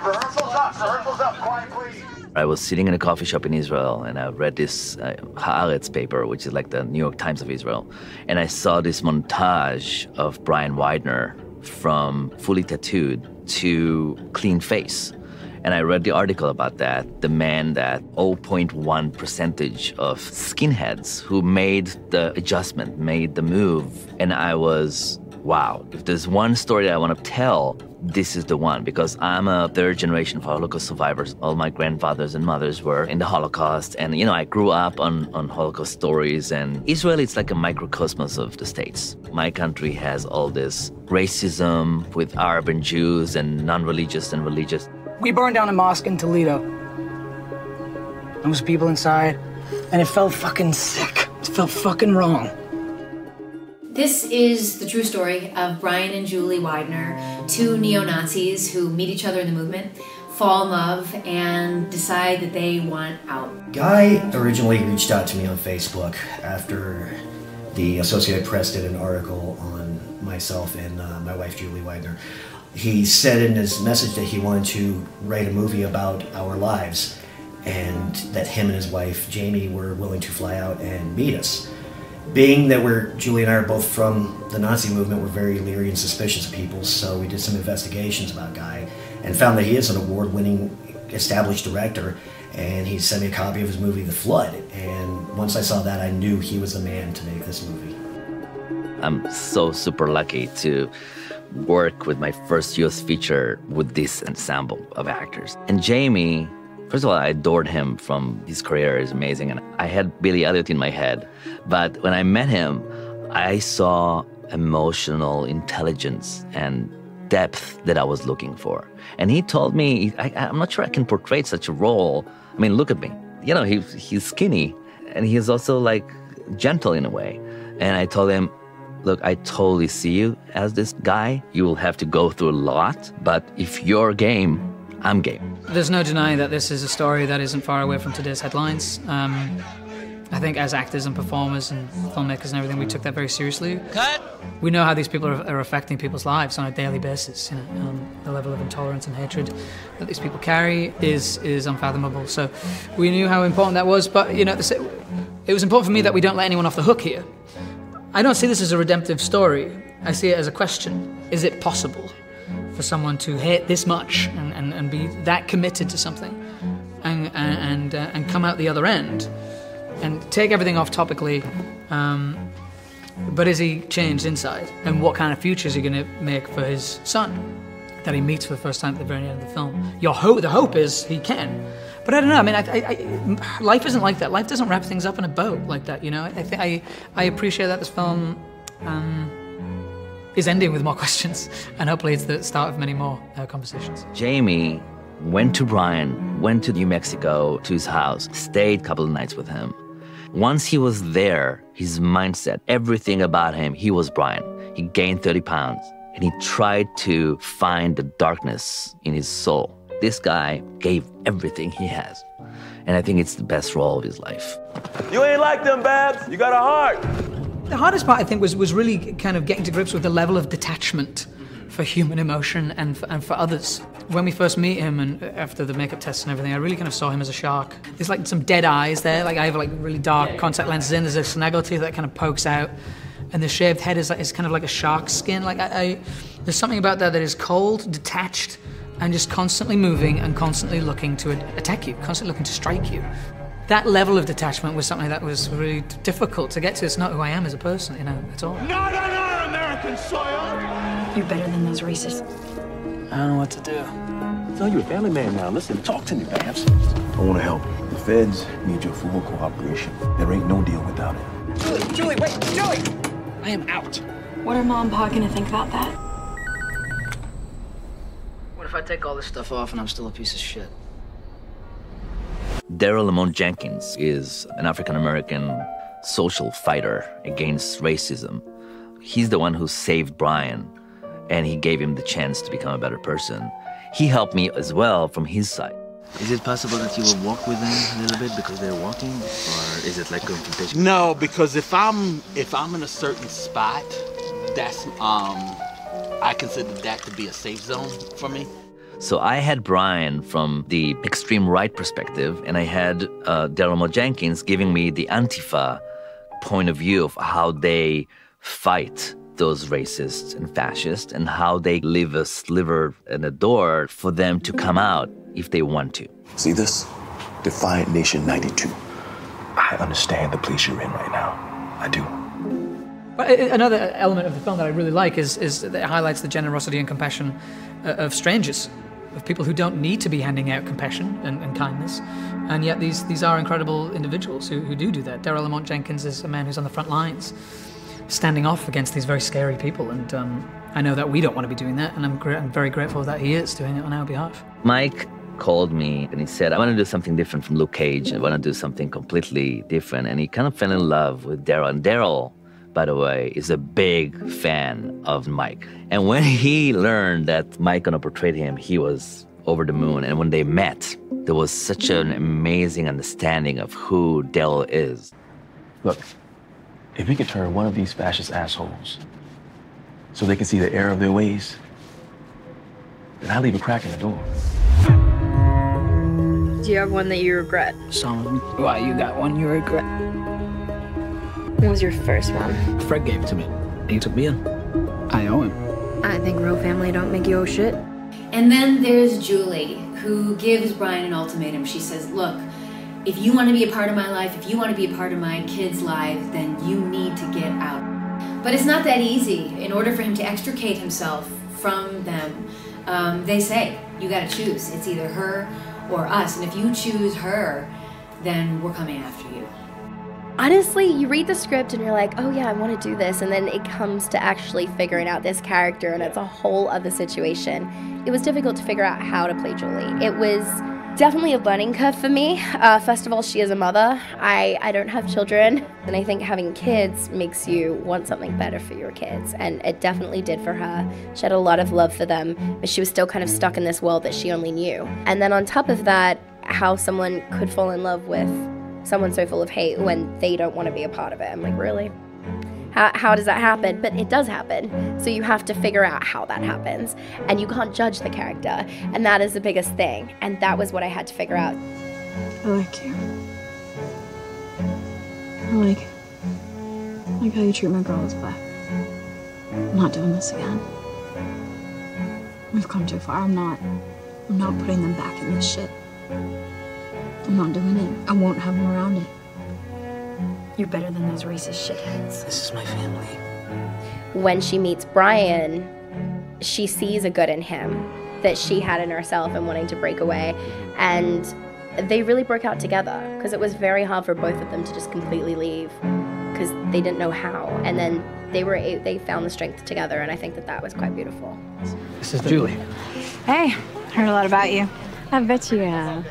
Rehearsal's up, quiet please. I was sitting in a coffee shop in Israel, and I read this Haaretz paper, which is like the New York Times of Israel, and I saw this montage of Brian Widener from fully tattooed to clean face. And I read the article about that, the man that 0.1% of skinheads who made the adjustment, made the move. And I was, wow, if there's one story that I want to tell, this is the one, because I'm a third generation of Holocaust survivors. All my grandfathers and mothers were in the Holocaust. And, you know, I grew up on Holocaust stories. And Israel, it's like a microcosmos of the States. My country has all this racism with Arab and Jews and non-religious and religious. We burned down a mosque in Toledo. There was people inside, and it felt fucking sick. It felt fucking wrong. This is the true story of Brian and Julie Widener, two neo-Nazis who meet each other in the movement, fall in love, and decide that they want out. Guy originally reached out to me on Facebook after the Associated Press did an article on myself and my wife, Julie Widener. He said in his message that he wanted to write a movie about our lives and that him and his wife, Jamie, were willing to fly out and meet us. Being that Julie and I are both from the Nazi movement, we're very leery and suspicious of people, so we did some investigations about Guy and found that he is an award-winning established director, and he sent me a copy of his movie, The Flood, and once I saw that, I knew he was the man to make this movie. I'm so super lucky to work with my first US feature with this ensemble of actors. And Jamie, first of all, I adored him from his career. Is amazing. And I had Billy Elliot in my head. But when I met him, I saw emotional intelligence and depth that I was looking for. And he told me, I'm not sure I can portray such a role. I mean, look at me. You know, he's skinny, and he's also like gentle in a way. And I told him, look, I totally see you as this guy. You will have to go through a lot, but if you're game, I'm game. There's no denying that this is a story that isn't far away from today's headlines. I think as actors and performers and filmmakers and everything, we took that very seriously. Cut! We know how these people are affecting people's lives on a daily basis. You know, the level of intolerance and hatred that these people carry is unfathomable. So we knew how important that was, but you know, it was important for me that we don't let anyone off the hook here. I don't see this as a redemptive story. I see it as a question. Is it possible for someone to hate this much and be that committed to something and come out the other end and take everything off topically, but is he changed inside? And what kind of future is he going to make for his son that he meets for the first time at the very end of the film? The hope is he can. But I don't know, I mean, life isn't like that. Life doesn't wrap things up in a bow like that, you know? I appreciate that this film is ending with more questions, and hopefully it's the start of many more conversations. Jamie went to Brian, went to New Mexico, to his house, stayed a couple of nights with him. Once he was there, his mindset, everything about him, he was Brian. He gained 30 pounds, and he tried to find the darkness in his soul. This guy gave everything he has. And I think it's the best role of his life. You ain't like them, Babs. You got a heart. The hardest part, I think, was really kind of getting to grips with the level of detachment for human emotion and for others. When we first meet him and after the makeup tests and everything, I really kind of saw him as a shark. There's like some dead eyes there. Like I have like really dark contact lenses in. There's a snaggle teeth that kind of pokes out. And the shaved head is kind of like a shark's skin. Like there's something about that is cold, detached, and just constantly moving and constantly looking to attack you, constantly looking to strike you. That level of detachment was something that was really difficult to get to. It's not who I am as a person, you know, at all. Not on our American soil! You're better than those racists. I don't know what to do. So you're a family man now. Listen, talk to me, Babs. I want to help you. The feds need your full cooperation. There ain't no deal without it. Julie, wait, Julie! I am out. What are Mom and Pa gonna think about that? What if I take all this stuff off and I'm still a piece of shit? Daryl Lamont Jenkins is an African-American social fighter against racism. He's the one who saved Brian, and he gave him the chance to become a better person. He helped me as well from his side. Is it possible that you will walk with them a little bit because they're walking, or is it like confrontation? No, because if I'm in a certain spot, that's I consider that to be a safe zone for me. So I had Brian from the extreme right perspective, and I had Daryl Mo Jenkins giving me the Antifa point of view of how they fight those racists and fascists and how they leave a sliver in the door for them to come out if they want to. See this? Defiant Nation 92. I understand the place you're in right now. I do. But another element of the film that I really like is that it highlights the generosity and compassion of strangers, of people who don't need to be handing out compassion and kindness. And yet these are incredible individuals who do that. Daryl Lamont Jenkins is a man who's on the front lines, standing off against these very scary people. And I know that we don't want to be doing that, and I'm very grateful that he is doing it on our behalf. Mike called me and he said, I want to do something different from Luke Cage. I want to do something completely different. And he kind of fell in love with Daryl. And Daryl, by the way, is a big fan of Mike. And when he learned that Mike gonna portray him, he was over the moon. And when they met, there was such an amazing understanding of who Daryl is. Look, if we could turn one of these fascist assholes so they can see the error of their ways, then I'll leave a crack in the door. Do you have one that you regret? Why you got one you regret? What was your first one? Fred gave it to me. He took me in. I owe him. I think real family don't make you owe shit. And then there's Julie, who gives Brian an ultimatum. She says, look, if you want to be a part of my life, if you want to be a part of my kids' lives, then you need to get out. But it's not that easy. In order for him to extricate himself from them, they say, you gotta choose. It's either her or us. And if you choose her, then we're coming after you. Honestly, you read the script and you're like, oh yeah, I want to do this, and then it comes to actually figuring out this character, and it's a whole other situation. It was difficult to figure out how to play Julie. It was definitely a learning curve for me. First of all, she is a mother. I don't have children, and I think having kids makes you want something better for your kids, and it definitely did for her. She had a lot of love for them, but she was still kind of stuck in this world that she only knew. And then on top of that, how someone could fall in love with someone so full of hate when they don't want to be a part of it. I'm like, really? How does that happen? But it does happen. So you have to figure out how that happens. And you can't judge the character. And that is the biggest thing. And that was what I had to figure out. I like you. I like how you treat my girls, but I'm not doing this again. We've come too far. I'm not putting them back in this shit. I'm not doing it. I won't have them around it. You're better than those racist shitheads. This is my family. When she meets Brian, she sees a good in him that she had in herself and wanting to break away. And they really broke out together because it was very hard for both of them to just completely leave because they didn't know how. And then they found the strength together, and I think that was quite beautiful. This is Julie. Hey, heard a lot about you. I bet you have.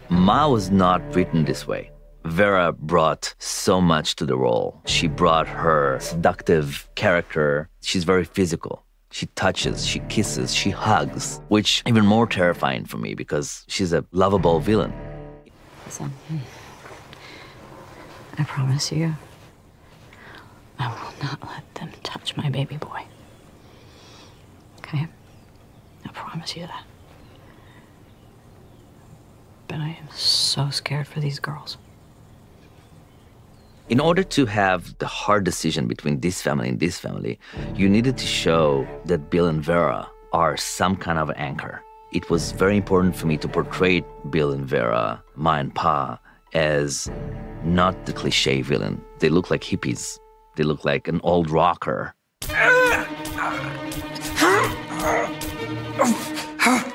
Ma was not written this way. Vera brought so much to the role. She brought her seductive character. She's very physical. She touches, she kisses, she hugs, which even more terrifying for me because she's a lovable villain. Listen, I promise you, I will not let them touch my baby boy. Okay? I promise you that. But I am so scared for these girls. In order to have the hard decision between this family and this family, you needed to show that Bill and Vera are some kind of an anchor. It was very important for me to portray Bill and Vera, Ma and Pa, as not the cliche villain. They look like hippies. They look like an old rocker.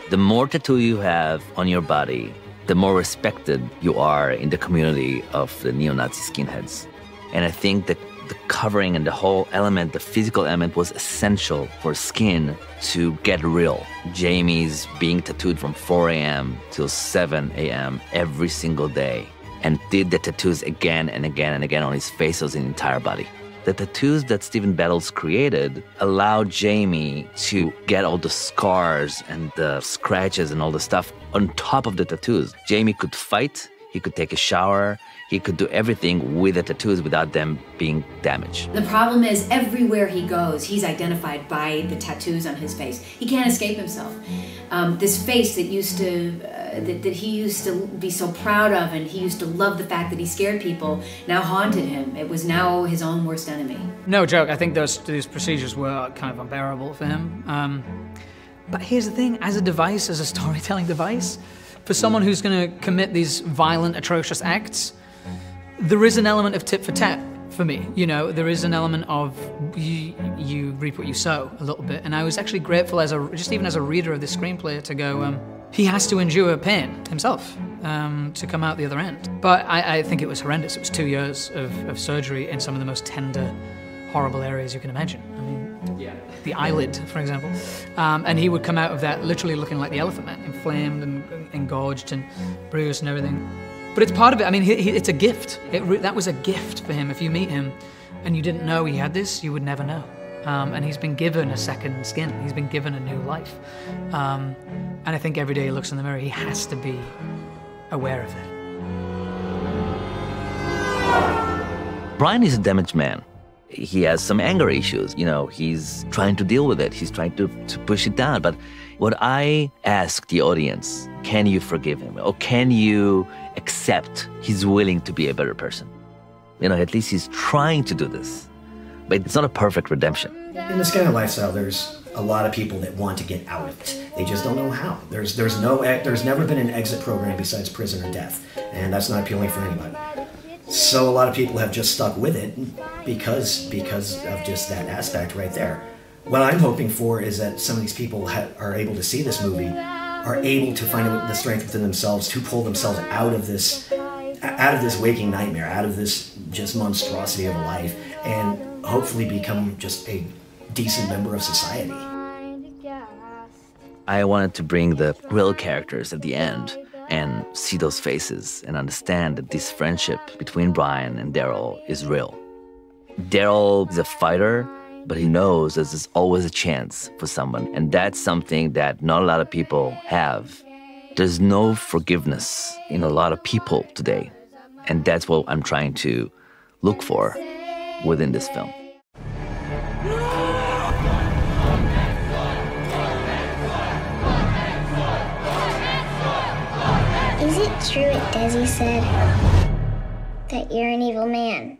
The more tattoo you have on your body, the more respected you are in the community of the neo-Nazi skinheads. And I think that the covering and the whole element, the physical element, was essential for Skin to get real. Jamie's being tattooed from 4 a.m. till 7 a.m. every single day, and did the tattoos again and again and again on his face, on his entire body. The tattoos that Stephen Battles created allowed Jamie to get all the scars and the scratches and all the stuff on top of the tattoos. Jamie could fight, he could take a shower, he could do everything with the tattoos without them being damaged. The problem is everywhere he goes, he's identified by the tattoos on his face. He can't escape himself. This face that used to, that he used to be so proud of, and he used to love the fact that he scared people, now haunted him. It was now his own worst enemy. No joke, I think those procedures were kind of unbearable for him. But here's the thing, as a device, as a storytelling device, for someone who's going to commit these violent, atrocious acts, there is an element of tit for tat for me. You know, there is an element of you reap what you sow a little bit. And I was actually grateful just even as a reader of this screenplay to go, he has to endure pain himself to come out the other end. But I think it was horrendous. It was 2 years of surgery in some of the most tender, horrible areas you can imagine. I mean, the eyelid, for example. And he would come out of that literally looking like the Elephant Man, inflamed and engorged and bruised and everything. But it's part of it. I mean, it's a gift. That was a gift for him. If you meet him and you didn't know he had this, you would never know. And he's been given a second skin. He's been given a new life. And I think every day he looks in the mirror, he has to be aware of it. Brian is a damaged man. He has some anger issues. You know, he's trying to deal with it. He's trying to push it down. But what I ask the audience, can you forgive him? Or can you accept he's willing to be a better person? You know, at least he's trying to do this. But it's not a perfect redemption. In this kind of lifestyle, there's a lot of people that want to get out of it. They just don't know how. There's never been an exit program besides prison or death, and that's not appealing for anybody. So a lot of people have just stuck with it because of just that aspect right there. What I'm hoping for is that some of these people are able to see this movie, are able to find the strength within themselves to pull themselves out of this waking nightmare, out of this just monstrosity of a life, and hopefully become just a decent member of society. I wanted to bring the real characters at the end and see those faces and understand that this friendship between Brian and Daryl is real. Daryl is a fighter, but he knows that there's always a chance for someone, and that's something that not a lot of people have. There's no forgiveness in a lot of people today, and that's what I'm trying to look for within this film. Is it true what Desi said? That you're an evil man?